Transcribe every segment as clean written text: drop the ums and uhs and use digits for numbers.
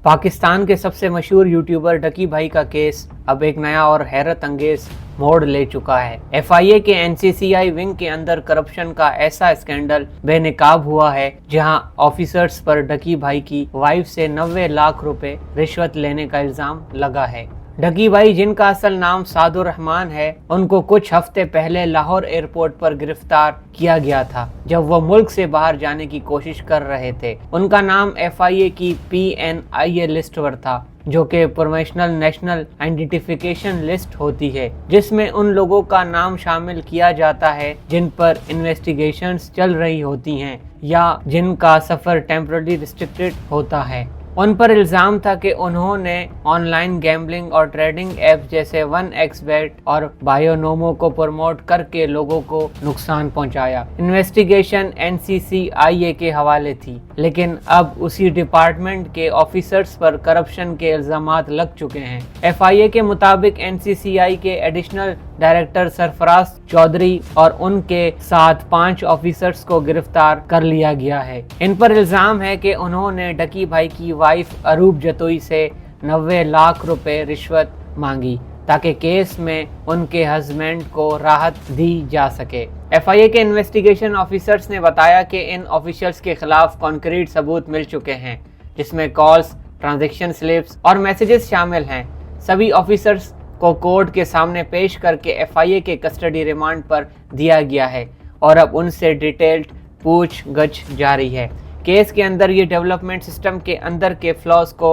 पाकिस्तान के सबसे मशहूर यूट्यूबर डकी भाई का केस अब एक नया और हैरत अंगेज मोड़ ले चुका है। FIA के NCCI विंग के अंदर करप्शन का ऐसा स्कैंडल बेनकाब हुआ है जहां ऑफिसर्स पर डकी भाई की वाइफ से 90 लाख रुपए रिश्वत लेने का इल्जाम लगा है। डकी भाई, जिनका असल नाम सादुर रहमान है, उनको कुछ हफ्ते पहले लाहौर एयरपोर्ट पर गिरफ्तार किया गया था जब वो मुल्क से बाहर जाने की कोशिश कर रहे थे। उनका नाम FIA की PNIA लिस्ट पर था, जो कि प्रोफेशनल नेशनल आइडेंटिफिकेशन लिस्ट होती है, जिसमें उन लोगों का नाम शामिल किया जाता है जिन पर इन्वेस्टिगेशंस चल रही होती हैं या जिनका सफ़र टेम्पररी रिस्ट्रिक्टेड होता है। उन पर इल्ज़ाम था कि उन्होंने ऑनलाइन गैम्बलिंग और ट्रेडिंग ऐप जैसे 1xBet और बायोनोमो को प्रमोट करके लोगों को नुकसान पहुंचाया। इन्वेस्टिगेशन NCCIA के हवाले थी, लेकिन अब उसी डिपार्टमेंट के ऑफिसर्स पर करप्शन के इल्ज़ामात लग चुके हैं। FIA के मुताबिक NCCI के एडिशनल डायरेक्टर सरफराज चौधरी और उनके साथ 5 ऑफिसर्स को गिरफ्तार कर लिया गया है। इन पर इल्ज़ाम है कि उन्होंने डकी भाई की वाइफ अरूब जतोई से 90 लाख रुपए रिश्वत मांगी ताकि केस में उनके हस्बैंड को राहत दी जा सके। FIA के इन्वेस्टिगेशन ऑफिसर्स ने बताया कि इन ऑफिशियल्स के खिलाफ कॉन्क्रीट सबूत मिल चुके हैं, जिसमें कॉल्स, ट्रांजैक्शन स्लिप्स और मैसेजेस शामिल हैं। सभी ऑफिसर्स को कोर्ट के सामने पेश करके FIA के कस्टडी रिमांड पर दिया गया है और अब उनसे डिटेल्ड पूछगछ जारी है। केस के अंदर ये डेवलपमेंट सिस्टम के अंदर के फ्लॉज को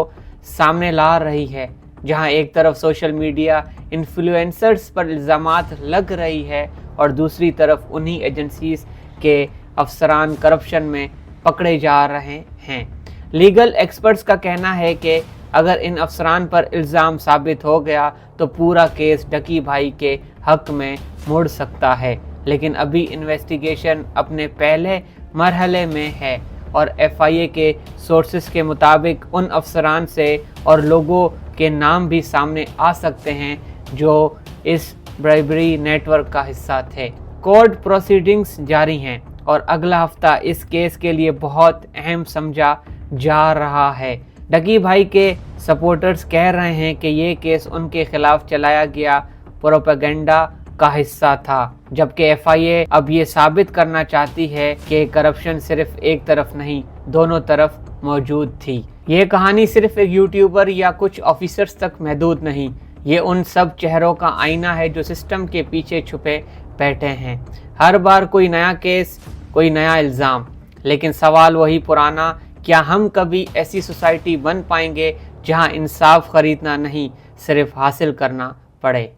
सामने ला रही है, जहां एक तरफ सोशल मीडिया इन्फ्लुएंसर्स पर इल्ज़ामात लग रही है और दूसरी तरफ उन्हीं एजेंसीज के अफसरान करप्शन में पकड़े जा रहे हैं। लीगल एक्सपर्ट्स का कहना है कि अगर इन अफसरान पर इल्ज़ाम साबित हो गया तो पूरा केस डकी भाई के हक में मुड़ सकता है, लेकिन अभी इन्वेस्टिगेशन अपने पहले मरहले में है और FIA के सोर्सेस के मुताबिक उन अफसरान से और लोगों के नाम भी सामने आ सकते हैं जो इस ब्राइबरी नेटवर्क का हिस्सा थे। कोर्ट प्रोसीडिंग्स जारी हैं और अगला हफ्ता इस केस के लिए बहुत अहम समझा जा रहा है। डकी भाई के सपोर्टर्स कह रहे हैं कि ये केस उनके खिलाफ चलाया गया प्रोपेगेंडा का हिस्सा था, जबकि FIA अब ये साबित करना चाहती है कि करप्शन सिर्फ एक तरफ नहीं, दोनों तरफ मौजूद थी। ये कहानी सिर्फ एक यूट्यूबर या कुछ ऑफिसर्स तक महदूद नहीं, ये उन सब चेहरों का आईना है जो सिस्टम के पीछे छुपे बैठे हैं। हर बार कोई नया केस, कोई नया इल्ज़ाम, लेकिन सवाल वही पुराना, क्या हम कभी ऐसी सोसाइटी बन पाएंगे जहां इंसाफ खरीदना नहीं, सिर्फ हासिल करना पड़े।